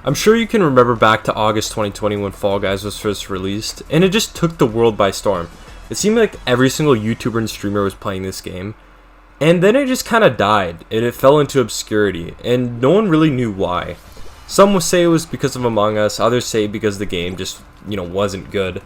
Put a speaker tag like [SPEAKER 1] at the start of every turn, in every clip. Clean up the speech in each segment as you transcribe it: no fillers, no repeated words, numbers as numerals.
[SPEAKER 1] I'm sure you can remember back to August 2020 when Fall Guys was first released, and it just took the world by storm. It seemed like every single YouTuber and streamer was playing this game, and then it just kind of died, and it fell into obscurity, and no one really knew why. Some would say it was because of Among Us, others say because the game just, wasn't good.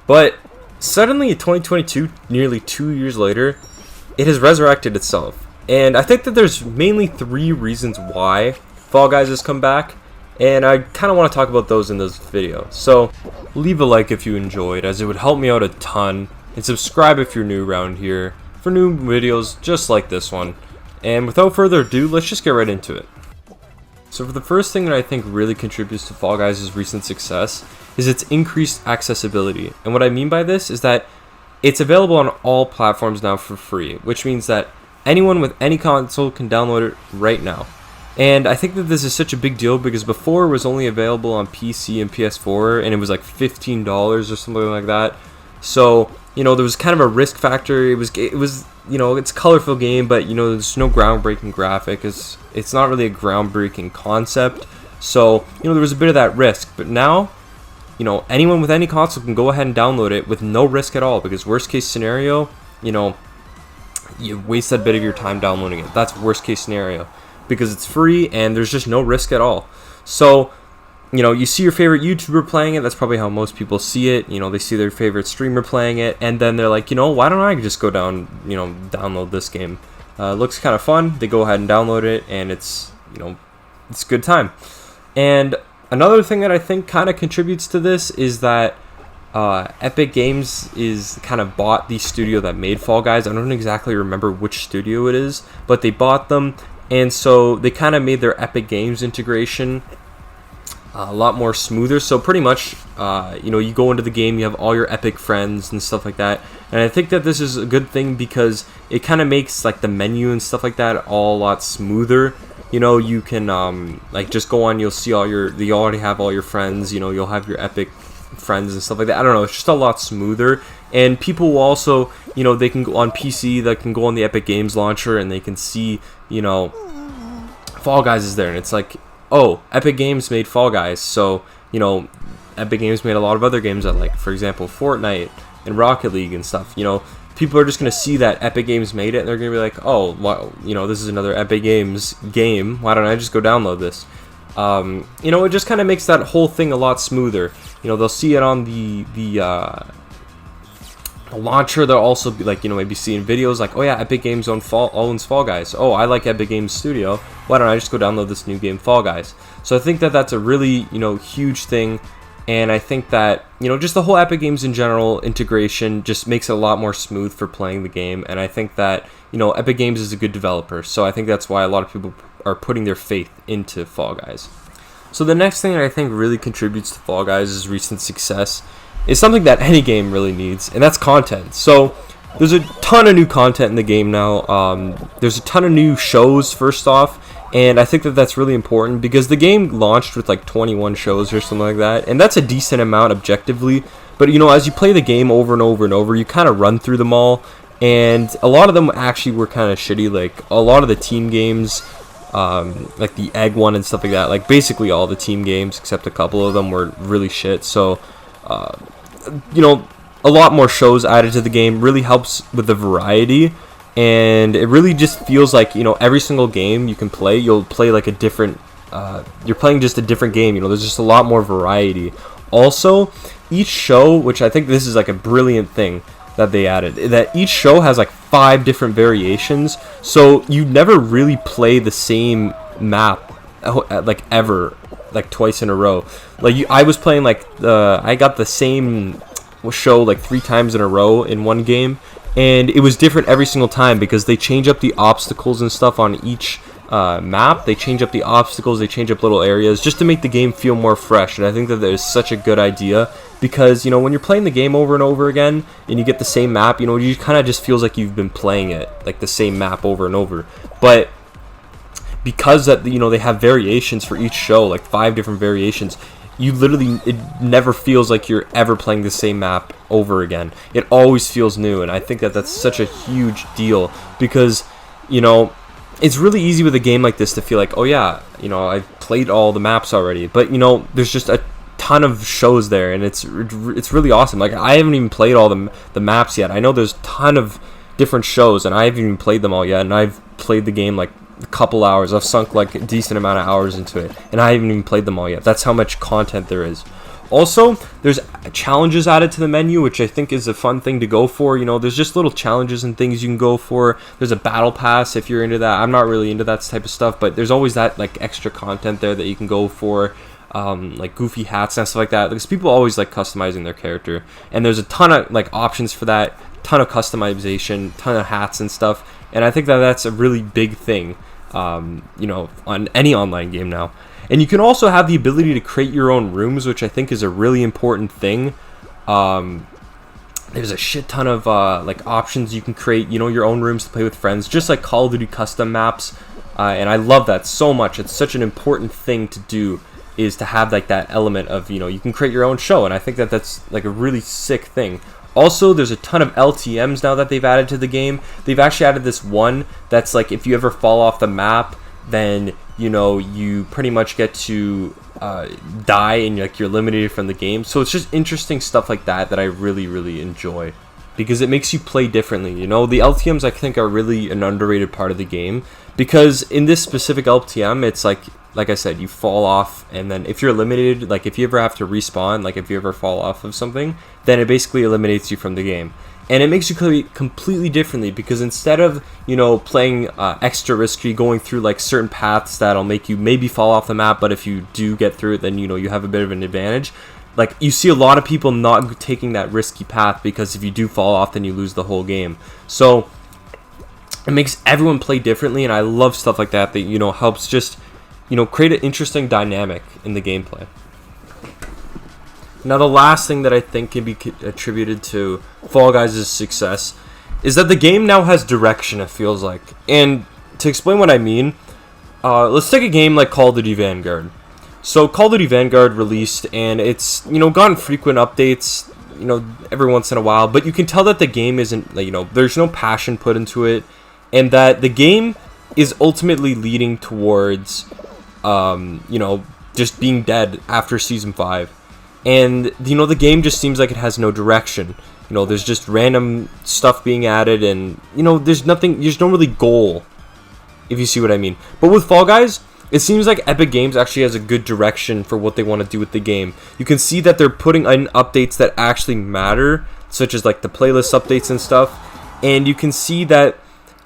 [SPEAKER 1] But suddenly in 2022, nearly 2 years later, it has resurrected itself. And I think that there's mainly 3 reasons why Fall Guys has come back, and I kind of want to talk about those in this video. So leave a like if you enjoyed, as it would help me out a ton, and subscribe if you're new around here for new videos just like this one. And without further ado, let's just get right into it. So for the first thing that I think really contributes to Fall Guys' recent success is its increased accessibility. And what I mean by this is that it's available on all platforms now for free, which means that anyone with any console can download it right now. And I think that this is such a big deal because before it was only available on PC and PS4, and it was like $15 or something like that. So, there was kind of a risk factor. It was it's a colorful game, but there's no groundbreaking graphic. It's not really a groundbreaking concept. So, there was a bit of that risk. But now, anyone with any console can go ahead and download it with no risk at all, because worst case scenario, you waste a bit of your time downloading it. That's worst case scenario, because it's free and there's just no risk at all. So, you see your favorite YouTuber playing it. That's probably how most people see it. They see their favorite streamer playing it, and then they're like, why don't I just go download this game? It looks kind of fun. They go ahead and download it, and it's a good time. And another thing that I think kind of contributes to this is that Epic Games is kind of bought the studio that made Fall Guys. I don't exactly remember which studio it is, but they bought them, and so they kind of made their Epic Games integration a lot more smoother. So pretty much, you go into the game, you have all your Epic friends and stuff like that. And I think that this is a good thing because it kind of makes like the menu and stuff like that all a lot smoother. You can just go on, you'll see you already have all your friends. You'll have your Epic friends and stuff like that. I don't know, it's just a lot smoother. And people will also, they can go on PC, they can go on the Epic Games launcher, and they can see, Fall Guys is there, and it's like, oh, Epic Games made Fall Guys, so, Epic Games made a lot of other games that, like, for example, Fortnite and Rocket League and stuff. People are just going to see that Epic Games made it, and they're going to be like, oh, well, this is another Epic Games game, why don't I just go download this? It just kind of makes that whole thing a lot smoother. They'll see it on the launcher. They'll also be like, maybe seeing videos like, oh yeah, Epic Games owns Fall Guys. Oh, I like Epic Games Studio. Why don't I just go download this new game, Fall Guys? So I think that that's a really, huge thing. And I think that, just the whole Epic Games in general integration just makes it a lot more smooth for playing the game. And I think that, Epic Games is a good developer. So I think that's why a lot of people are putting their faith into Fall Guys. So the next thing that I think really contributes to Fall Guys' recent success is something that any game really needs, and that's content. So there's a ton of new content in the game now. There's a ton of new shows, first off, and I think that that's really important because the game launched with like 21 shows or something like that, and that's a decent amount objectively. But as you play the game over and over and over, you kind of run through them all, and a lot of them actually were kind of shitty. Like a lot of the team games, like the egg one and stuff like that, like basically all the team games except a couple of them were really shit. So a lot more shows added to the game really helps with the variety, and it really just feels like every single game you can play, you'll play like a different you're playing just a different game. There's just a lot more variety. Also, each show, which I think this is like a brilliant thing that they added, that each show has like 5 different variations, so you never really play the same map like ever, like twice in a row. Like I was playing like I got the same show like 3 times in a row in one game, and it was different every single time because they change up the obstacles and stuff on each map. They change up the obstacles, they change up little areas just to make the game feel more fresh. And I think that is such a good idea because when you're playing the game over and over again and you get the same map, you kind of just feels like you've been playing it like the same map over and over. But because that they have variations for each show, like 5 different variations, it never feels like you're ever playing the same map over again. It always feels new, and I think that that's such a huge deal because it's really easy with a game like this to feel like, oh yeah, you know, I've played all the maps already, but you know, there's just a ton of shows there, and it's really awesome. Like, I haven't even played all the maps yet. I know there's a ton of different shows, and I haven't even played them all yet, and I've played the game like a couple hours. I've sunk like a decent amount of hours into it, and I haven't even played them all yet. That's how much content there is. Also, there's challenges added to the menu, which I think is a fun thing to go for. You know, there's just little challenges and things you can go for. There's a battle pass if you're into that. I'm not really into that type of stuff, but there's always that like extra content there that you can go for, like goofy hats and stuff like that. Because people always like customizing their character, and there's a ton of like options for that, ton of customization, ton of hats and stuff. And I think that that's a really big thing, you know, on any online game now. And you can also have the ability to create your own rooms, which I think is a really important thing. There's a shit ton of like options you can create, you know, your own rooms to play with friends, just like Call of Duty custom maps. And I love that so much. It's such an important thing to do, is to have like that element of, you know, you can create your own show. And I think that that's like a really sick thing. Also, there's a ton of LTMs now that they've added to the game. They've actually added this one that's like, if you ever fall off the map, then, you know, you pretty much get to die, and like you're eliminated from the game. So it's just interesting stuff like that that I really, really enjoy, because it makes you play differently. You know, the LTMs I think are really an underrated part of the game, because in this specific LTM, it's like I said, you fall off, and then if you're eliminated, like if you ever have to respawn, like if you ever fall off of something, then it basically eliminates you from the game. And it makes you play completely differently, because instead of, you know, playing extra risky, going through like certain paths that'll make you maybe fall off the map, but if you do get through it, then, you know, you have a bit of an advantage. Like, you see a lot of people not taking that risky path, because if you do fall off, then you lose the whole game. So it makes everyone play differently, and I love stuff like that, you know, helps just, you know, create an interesting dynamic in the gameplay. Now, the last thing that I think can be attributed to Fall Guys' success is that the game now has direction, it feels like. And to explain what I mean, let's take a game like Call of Duty Vanguard. So Call of Duty Vanguard released, and it's, you know, gotten frequent updates, you know, every once in a while, but you can tell that the game isn't, like, you know, there's no passion put into it, and that the game is ultimately leading towards, you know, just being dead after Season 5. And, you know, the game just seems like it has no direction. You know, there's just random stuff being added, and, you know, there's no really goal, if you see what I mean. But with Fall Guys, it seems like Epic Games actually has a good direction for what they want to do with the game. You can see that they're putting in updates that actually matter, such as like the playlist updates and stuff. And you can see that,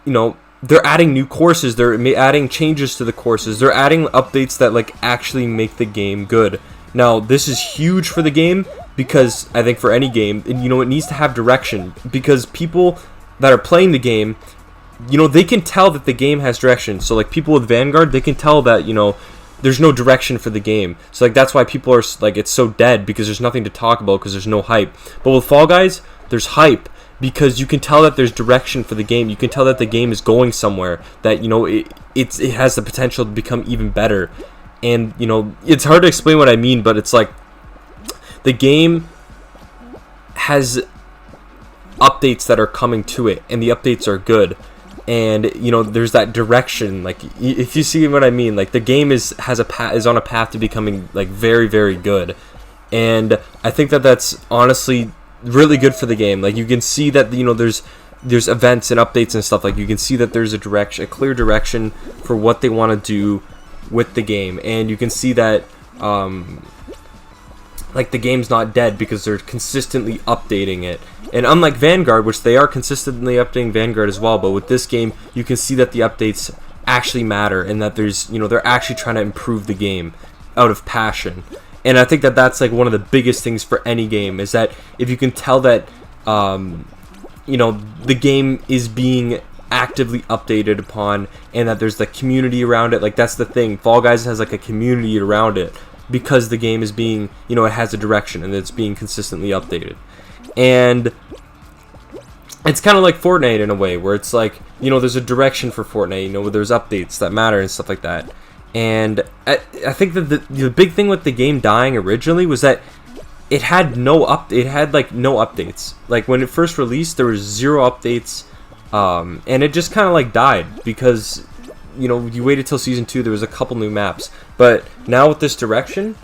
[SPEAKER 1] you know, they're adding new courses, they're adding changes to the courses, they're adding updates that like actually make the game good. Now, this is huge for the game, because I think for any game, you know, it needs to have direction, because people that are playing the game, you know, they can tell that the game has direction. So like people with Vanguard, they can tell that, you know, there's no direction for the game. So like that's why people are like, it's so dead, because there's nothing to talk about, because there's no hype. But with Fall Guys, there's hype, because you can tell that there's direction for the game. You can tell that the game is going somewhere, that, you know, it has the potential to become even better. And, you know, it's hard to explain what I mean, but it's like the game has updates that are coming to it, and the updates are good. And, you know, there's that direction. Like, if you see what I mean, like the game is on a path to becoming like very, very good. And I think that that's honestly really good for the game. Like, you can see that, you know, there's events and updates and stuff. Like, you can see that there's a clear direction for what they want to do with the game, and you can see that like the game's not dead, because they're consistently updating it. And unlike Vanguard, which they are consistently updating Vanguard as well, but with this game you can see that the updates actually matter, and that there's, you know, they're actually trying to improve the game out of passion. And I think that that's like one of the biggest things for any game, is that if you can tell that you know, the game is being actively updated upon, and that there's the community around it. Like, that's the thing, Fall Guys has like a community around it, because the game is being, you know, it has a direction, and it's being consistently updated. And it's kind of like Fortnite in a way, where it's like, you know, there's a direction for Fortnite, you know, where there's updates that matter and stuff like that. And I think that the big thing with the game dying originally was that it had no updates. Like, when it first released, there was 0 updates. And it just kind of like died, because you know, you waited till season 2, there was a couple new maps, but now with this direction,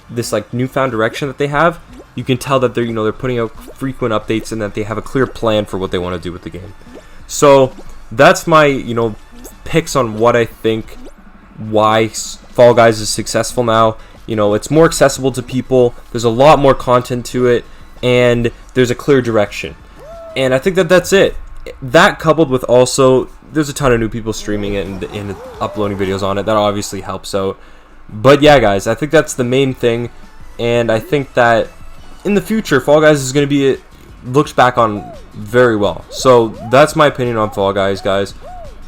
[SPEAKER 1] this like newfound direction that they have, you can tell that they're, you know, they're putting out frequent updates and that they have a clear plan for what they want to do with the game. So that's my, you know, picks on what I think, why Fall Guys is successful now. You know, it's more accessible to people, there's a lot more content to it, and there's a clear direction. And I think that that's it. That coupled with also, there's a ton of new people streaming it and uploading videos on it, that obviously helps out. But yeah, guys, I think that's the main thing, and I think that in the future, Fall Guys is going to be looked back on very well. So that's my opinion on Fall Guys, guys.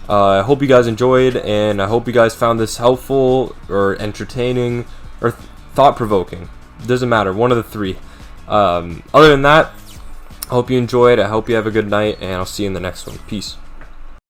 [SPEAKER 1] I hope you guys enjoyed, and I hope you guys found this helpful or entertaining or thought-provoking. Doesn't matter, one of the three. Other than that, I hope you enjoyed. I hope you have a good night, and I'll see you in the next one. Peace.